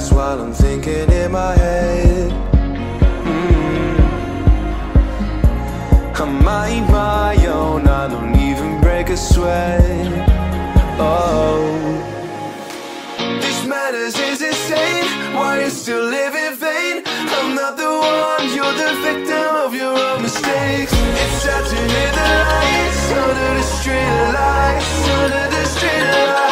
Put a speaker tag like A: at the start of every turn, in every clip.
A: glass while I'm thinking in my head. I mind my own, I don't even break a sweat. Oh, this madness is insane. Why you still live in vain? I'm not the one, you're the victim of your own mistakes. It's sad to hear the lights under the street lights, under the street lights.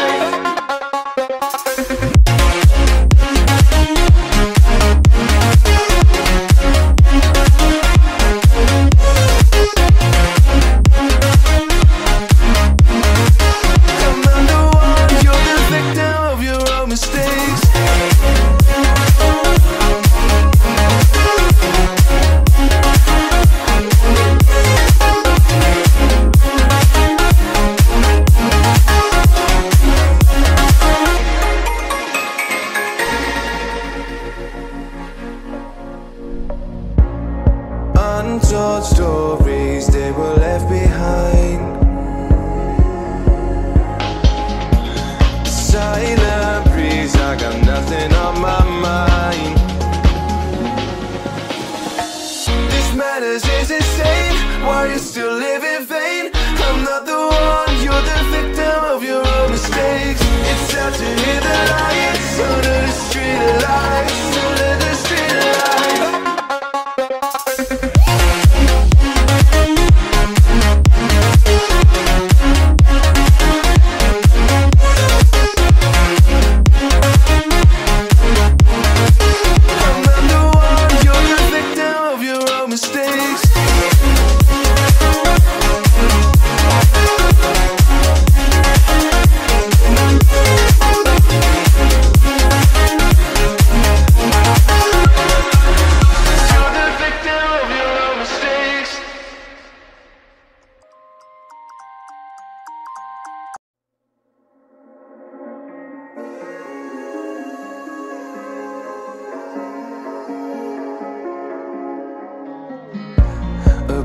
A: Untold stories, they were left behind. Silent breeze, I got nothing on my mind. This madness is insane. Why you still live in vain? I'm not the one, you're the victim of your own mistakes. It's sad to hear the lights under the street lights, under the street lights.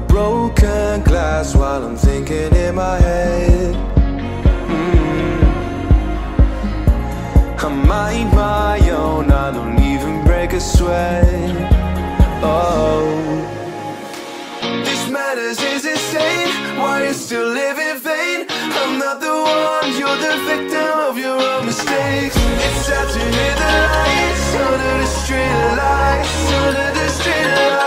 A: Broken glass while I'm thinking in my head. I mind my own, I don't even break a sweat. Oh, this madness is insane. Why you still live in vain? I'm not the one, you're the victim of your own mistakes. It's sad to hear the lights under the street lights, under the street lights.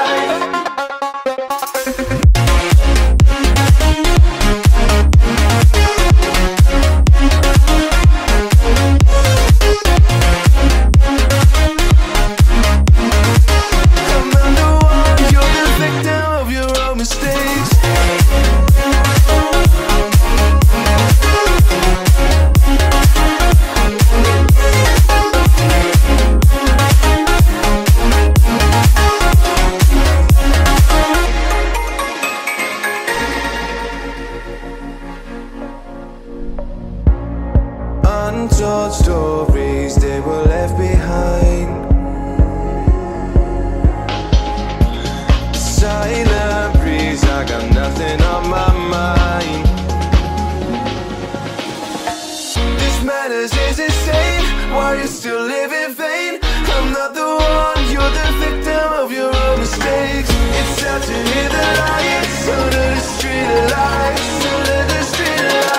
A: Untold stories, they were left behind. Silent breeze, I got nothing on my mind. This madness is insane. Why you still live in vain? I'm not the one, you're the victim of your own mistakes. It's sad to hear the lights under the street lights, under the street lights.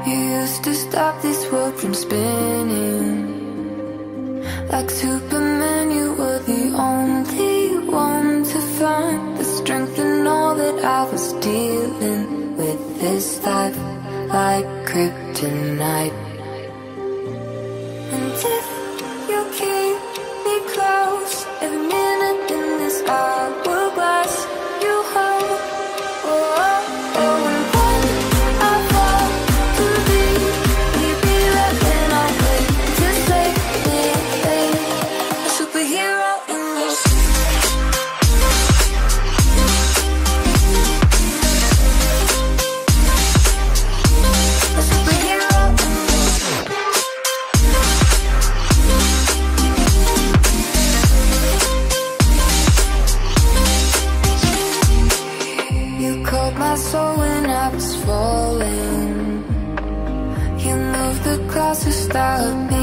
B: You used to stop this world from spinning. Like Superman, you were the only one to find the strength in all that I was dealing with. This life like kryptonite. And if you keep me close, So when I was falling, you moved the clouds to stop me.